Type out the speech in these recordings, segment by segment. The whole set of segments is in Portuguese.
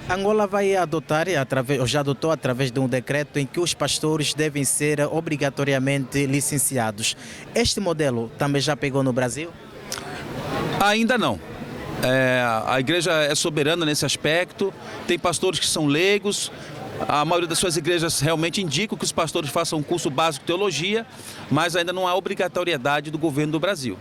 Angola vai adotar, ou já adotou através de um decreto em que os pastores devem ser obrigatoriamente licenciados. Este modelo também já pegou no Brasil? Ainda não. A igreja é soberana nesse aspecto, tem pastores que são leigos, a maioria das suas igrejas realmente indicam que os pastores façam um curso básico de teologia, mas ainda não há obrigatoriedade do governo do Brasil.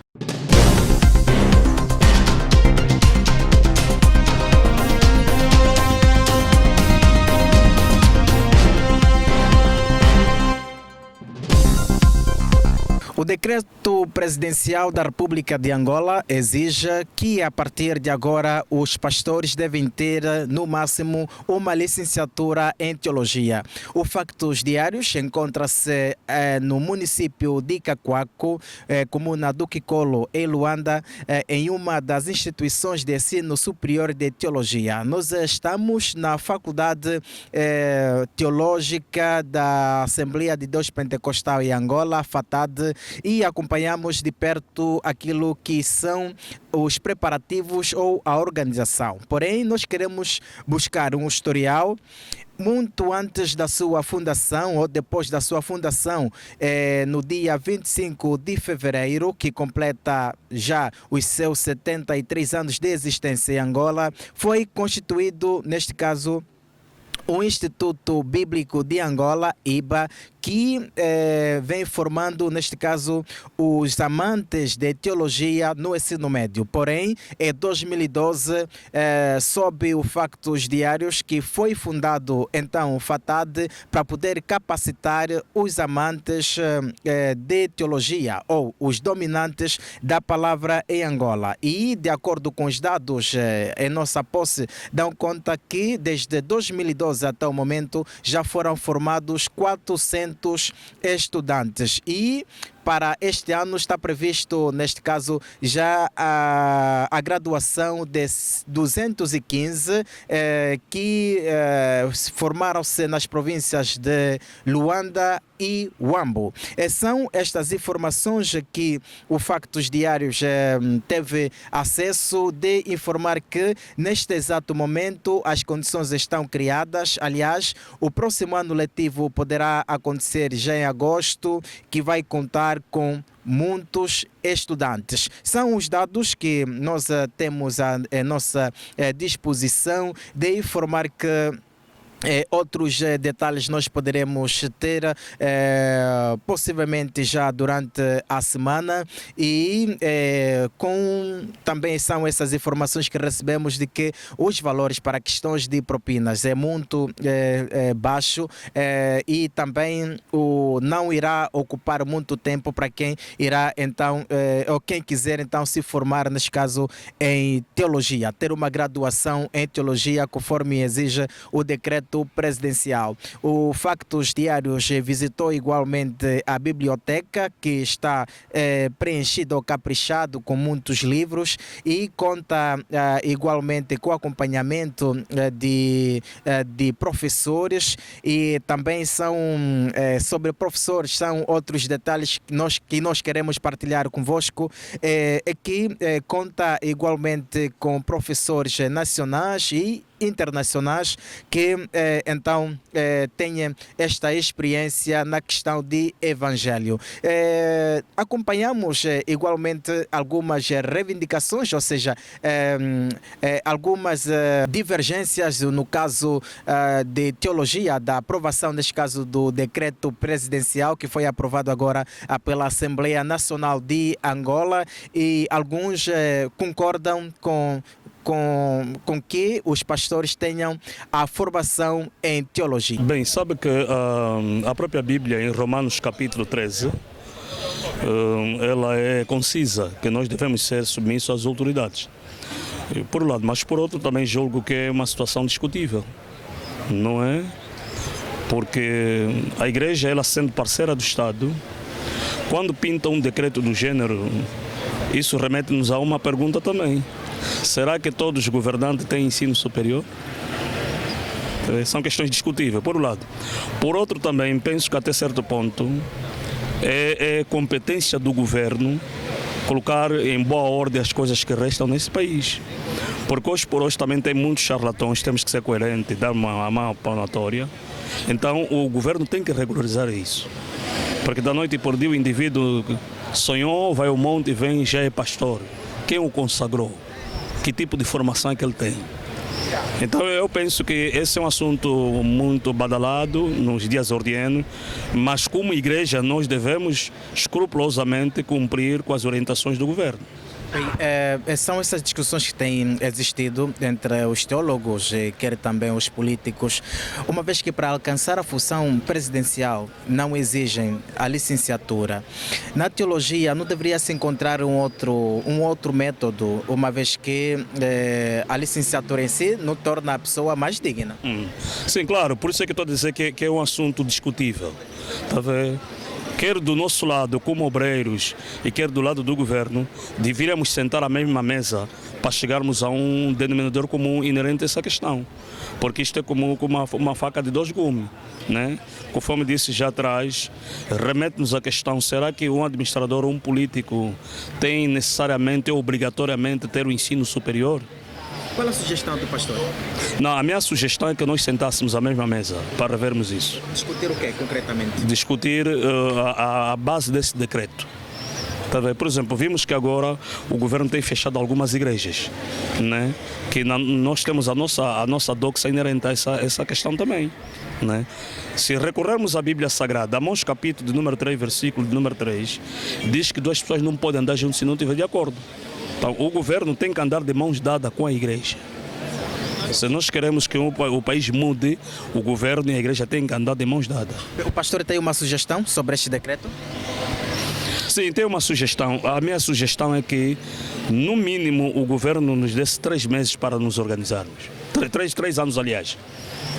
O decreto presidencial da República de Angola exige que, a partir de agora, os pastores devem ter, no máximo, uma licenciatura em teologia. O Factos Diários encontra-se no município de Cacoaco, comuna do Kikolo, em Luanda, em uma das instituições de ensino superior de teologia. Nós estamos na Faculdade Teológica da Assembleia de Deus Pentecostal em Angola, FATAD, e acompanhamos de perto aquilo que são os preparativos ou a organização. Porém, nós queremos buscar um historial muito antes da sua fundação ou depois da sua fundação, no dia 25 de fevereiro, que completa já os seus 73 anos de existência em Angola, foi constituído, neste caso, o Instituto Bíblico de Angola, IBA, que vem formando, neste caso, os amantes de teologia no ensino médio. Porém, em 2012, sob o Factos Diários, que foi fundado, então, o FATAD, para poder capacitar os amantes de teologia, ou os dominantes da palavra em Angola. E, de acordo com os dados em nossa posse, dão conta que, desde 2012 até o momento, já foram formados 400 estudantes e para este ano está previsto, neste caso, já a graduação de 215 que formaram-se nas províncias de Luanda e Huambo. São estas informações que o Factos Diários teve acesso, de informar que neste exato momento as condições estão criadas. Aliás, o próximo ano letivo poderá acontecer já em agosto, que vai contar com muitos estudantes. São os dados que nós temos à nossa disposição, de informar que outros detalhes nós poderemos ter possivelmente já durante a semana, e também são essas informações que recebemos de que os valores para questões de propinas é muito baixo, e também não irá ocupar muito tempo para quem irá então, ou quem quiser então se formar, neste caso, em teologia, ter uma graduação em teologia conforme exige o decreto presidencial. O Factos Diários visitou igualmente a biblioteca, que está preenchida ou caprichado com muitos livros, e conta igualmente com acompanhamento de professores, e também são sobre professores, são outros detalhes que nós queremos partilhar convosco, que conta igualmente com professores nacionais e internacionais que então tenham esta experiência na questão de evangelho. Acompanhamos igualmente algumas reivindicações, ou seja, algumas divergências no caso de teologia, da aprovação, neste caso, do decreto presidencial que foi aprovado agora pela Assembleia Nacional de Angola, e alguns concordam com que os pastores tenham a formação em teologia. Bem, sabe que a própria Bíblia, em Romanos capítulo 13, ela é concisa, que nós devemos ser submissos às autoridades. Por um lado, mas por outro também julgo que é uma situação discutível, não é? Porque a igreja, ela sendo parceira do Estado, quando pinta um decreto do gênero, isso remete-nos a uma pergunta também. Será que todos os governantes têm ensino superior? São questões discutíveis, por um lado. Por outro, também penso que até certo ponto é competência do governo colocar em boa ordem as coisas que restam nesse país. Porque hoje por hoje também tem muitos charlatões, temos que ser coerentes, dar uma mão palmatória. Então o governo tem que regularizar isso. Porque da noite por dia o indivíduo sonhou, vai ao monte e vem, já é pastor. Quem o consagrou? Que tipo de formação é que ele tem? Então eu penso que esse é um assunto muito badalado nos dias ordianos, mas como igreja nós devemos escrupulosamente cumprir com as orientações do governo. Bem, são essas discussões que têm existido entre os teólogos e quer também os políticos, uma vez que para alcançar a função presidencial não exigem a licenciatura. Na teologia não deveria se encontrar um outro método, uma vez que a licenciatura em si não torna a pessoa mais digna. Sim, claro, por isso é que estou a dizer que é um assunto discutível. Tá vendo? Quer do nosso lado, como obreiros, e quer do lado do governo, deveríamos sentar à mesma mesa para chegarmos a um denominador comum inerente a essa questão. Porque isto é como uma faca de dois gumes, né? Conforme disse já atrás, remete-nos à questão, será que um administrador ou um político tem necessariamente ou obrigatoriamente ter o ensino superior? Qual a sugestão do pastor? Não, a minha sugestão é que nós sentássemos à mesma mesa para vermos isso. Discutir o quê, concretamente? Discutir a base desse decreto. Tá vendo? Por exemplo, vimos que agora o governo tem fechado algumas igrejas, né? Que nós temos a nossa doxa inerente a essa questão também. Né? Se recorrermos à Bíblia Sagrada, Amós capítulo de número 3, versículo de número 3, diz que duas pessoas não podem andar juntos se não estiverem de acordo. Então, o governo tem que andar de mãos dadas com a igreja. Se nós queremos que o país mude, o governo e a igreja têm que andar de mãos dadas. O pastor tem uma sugestão sobre este decreto? Sim, tem uma sugestão. A minha sugestão é que, no mínimo, o governo nos desse 3 meses para nos organizarmos. 3 anos, aliás.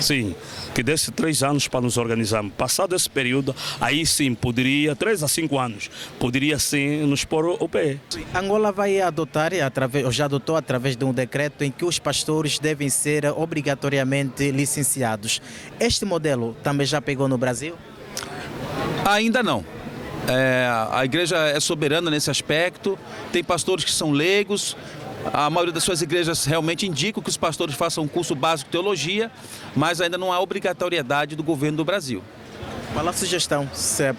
Sim, que desse 3 anos para nos organizarmos. Passado esse período, aí sim, poderia, 3 a 5 anos, poderia sim nos pôr o pé. Angola vai adotar, ou já adotou através de um decreto em que os pastores devem ser obrigatoriamente licenciados. Este modelo também já pegou no Brasil? Ainda não. A igreja é soberana nesse aspecto, tem pastores que são leigos. A maioria das suas igrejas realmente indicam que os pastores façam um curso básico de teologia, mas ainda não há obrigatoriedade do governo do Brasil. Qual a sugestão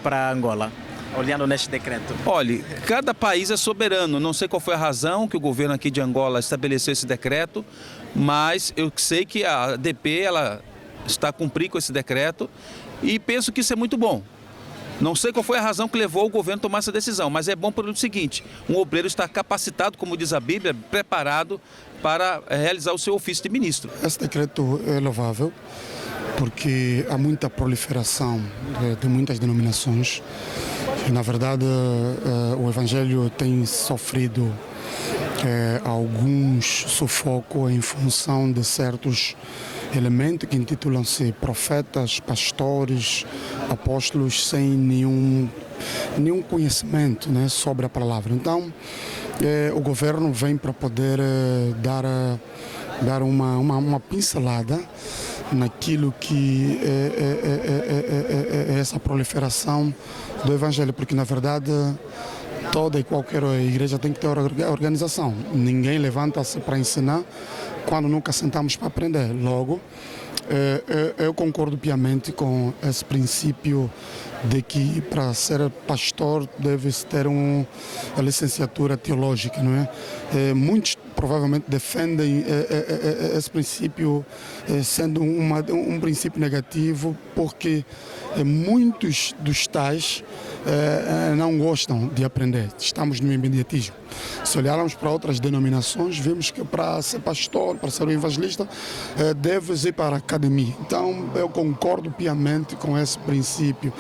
para Angola, olhando neste decreto? Olhe, cada país é soberano. Não sei qual foi a razão que o governo aqui de Angola estabeleceu esse decreto, mas eu sei que a ADP ela está a cumprir com esse decreto e penso que isso é muito bom. Não sei qual foi a razão que levou o governo a tomar essa decisão, mas é bom pelo seguinte: um obreiro está capacitado, como diz a Bíblia, preparado para realizar o seu ofício de ministro. Esse decreto é louvável porque há muita proliferação de muitas denominações. Na verdade, o Evangelho tem sofrido alguns sufocos em função de certos elementos que intitulam-se profetas, pastores, apóstolos, sem nenhum conhecimento, né, sobre a palavra. Então, o governo vem para poder dar uma pincelada naquilo que é essa proliferação do Evangelho, porque na verdade toda e qualquer igreja tem que ter organização. Ninguém levanta-se para ensinar quando nunca sentamos para aprender. Logo, eu concordo piamente com esse princípio de que para ser pastor deve-se ter uma licenciatura teológica, não é? Muitos provavelmente defendem esse princípio sendo um princípio negativo, porque muitos dos tais não gostam de aprender. Estamos no imediatismo. Se olharmos para outras denominações, vemos que para ser pastor, para ser um evangelista, deves ir para a academia. Então, eu concordo piamente com esse princípio.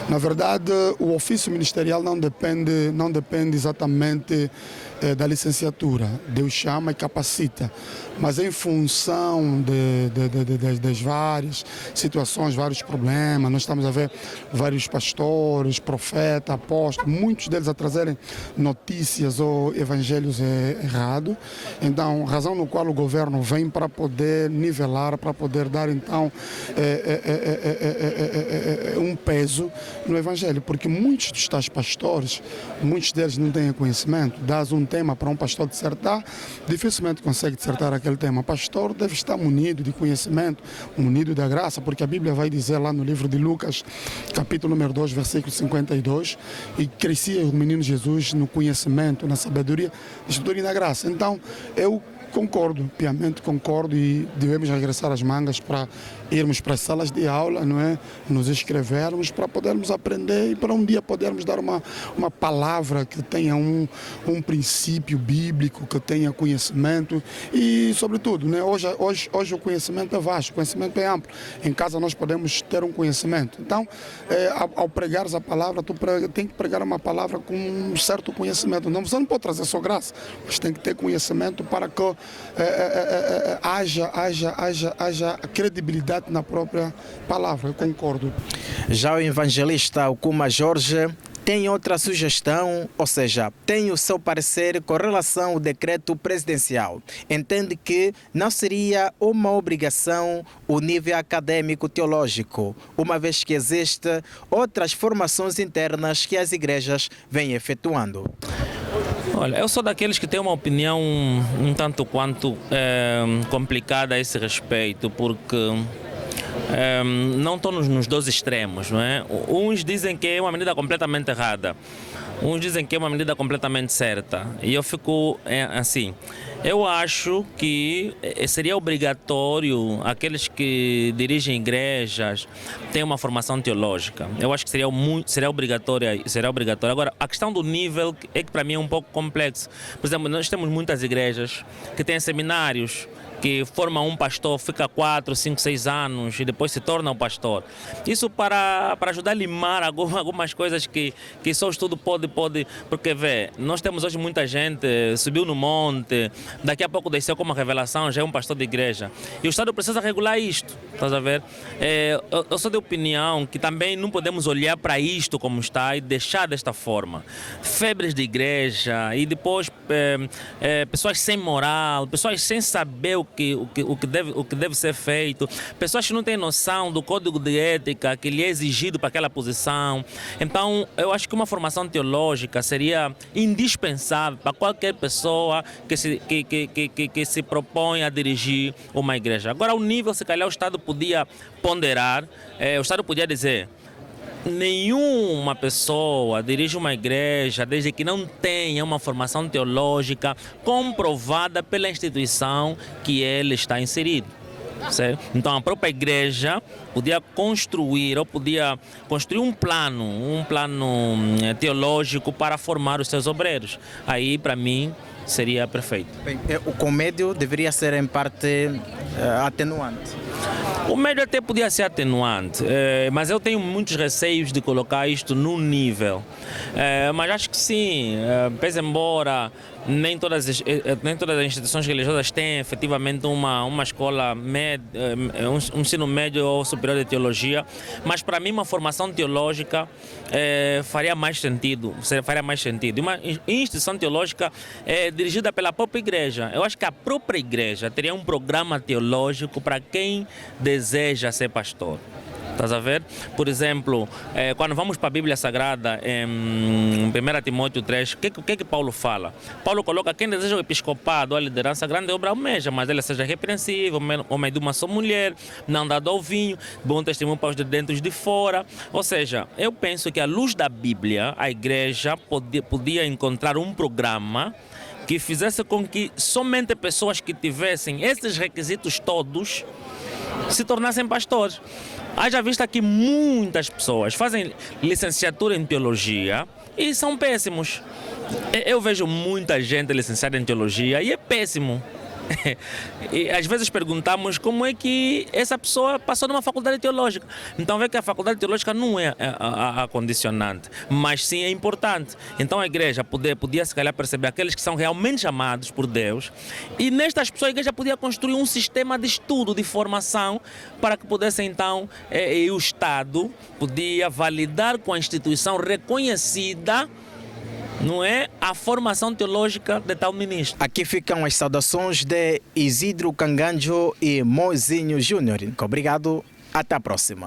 Na verdade, o ofício ministerial não depende exatamente da licenciatura. Deus chama e capacita, mas em função das várias situações, vários problemas, nós estamos a ver vários pastores, profetas, apóstolos, muitos deles a trazerem notícias ou evangelhos errados. Então, razão no qual o governo vem para poder nivelar, para poder dar então um peso no evangelho, porque muitos dos tais pastores, muitos deles não têm conhecimento. Dás um tema para um pastor dissertar, dificilmente consegue dissertar aquele naquele tema. Pastor deve estar munido de conhecimento, munido da graça, porque a Bíblia vai dizer lá no livro de Lucas, capítulo número 2, versículo 52, e crescia o menino Jesus no conhecimento, na sabedoria, na escritura e na graça. Então, eu concordo, piamente concordo, e devemos arregaçar as mangas para irmos para as salas de aula, não é? Nos inscrevermos para podermos aprender e para um dia podermos dar uma palavra que tenha um princípio bíblico, que tenha conhecimento e, sobretudo, né? Hoje o conhecimento é vasto, o conhecimento é amplo. Em casa nós podemos ter um conhecimento. Então, ao pregares a palavra, tu tem que pregar uma palavra com um certo conhecimento. Não, você não pode trazer só graça, mas tem que ter conhecimento para que haja credibilidade na própria palavra. Eu concordo. Já o evangelista Okuma Jorge tem outra sugestão, ou seja, tem o seu parecer com relação ao decreto presidencial. Entende que não seria uma obrigação o nível acadêmico teológico, uma vez que existem outras formações internas que as igrejas vêm efetuando. Olha, eu sou daqueles que têm uma opinião um tanto quanto complicada a esse respeito, porque não estou nos dois extremos, não é? Uns dizem que é uma medida completamente errada, uns dizem que é uma medida completamente certa, e eu fico assim. Eu acho que seria obrigatório aqueles que dirigem igrejas terem uma formação teológica. Eu acho que seria obrigatório. Agora, a questão do nível é que para mim é um pouco complexo. Por exemplo, nós temos muitas igrejas que têm seminários que formam um pastor, fica 4, 5, 6 anos e depois se torna um pastor. Isso para ajudar a limar algumas coisas que só o estudo pode... Porque, nós temos hoje muita gente, subiu no monte, daqui a pouco desceu com uma revelação, já é um pastor de igreja. E o Estado precisa regular isto, estás a ver? Eu sou de opinião que também não podemos olhar para isto como está e deixar desta forma. Febres de igreja e depois pessoas sem moral, pessoas sem saber o que deve ser feito, pessoas que não têm noção do código de ética que lhe é exigido para aquela posição. Então, eu acho que uma formação teológica seria indispensável para qualquer pessoa que se propõe a dirigir uma igreja. Agora, o nível, se calhar, o Estado podia ponderar, o Estado podia dizer: nenhuma pessoa dirige uma igreja desde que não tenha uma formação teológica comprovada pela instituição que ele está inserido. Certo? Então a própria igreja podia construir um plano teológico para formar os seus obreiros. Aí, para mim, seria perfeito. Bem, o comédio deveria ser em parte atenuante. O médio até podia ser atenuante, mas eu tenho muitos receios de colocar isto num nível. Mas acho que sim, pese embora nem todas as instituições religiosas têm efetivamente uma escola um ensino médio ou superior de teologia, mas para mim uma formação teológica faria mais sentido. Uma instituição teológica dirigida pela própria igreja. Eu acho que a própria igreja teria um programa teológico para quem deseja ser pastor. Estás a ver? Por exemplo, quando vamos para a Bíblia Sagrada, em 1 Timóteo 3, o que Paulo fala? Paulo coloca: quem deseja o episcopado, a liderança, grande obra almeja, mas ele seja repreensível, homem de uma só mulher, não dado ao vinho, bom testemunho para os de dentro e de fora. Ou seja, eu penso que à luz da Bíblia, a igreja podia encontrar um programa que fizesse com que somente pessoas que tivessem esses requisitos todos se tornassem pastores. Haja vista que muitas pessoas fazem licenciatura em teologia e são péssimos. Eu vejo muita gente licenciada em teologia e é péssimo. E às vezes perguntamos como é que essa pessoa passou numa faculdade teológica. Então vê que a faculdade teológica não é a condicionante, mas sim é importante. Então a igreja podia se calhar perceber aqueles que são realmente chamados por Deus, e nestas pessoas a igreja podia construir um sistema de estudo, de formação, para que pudesse então, e o Estado podia validar com a instituição reconhecida, não é, a formação teológica de tal ministro. Aqui ficam as saudações de Isidro Canganjo e Moizinho Júnior. Obrigado, até a próxima.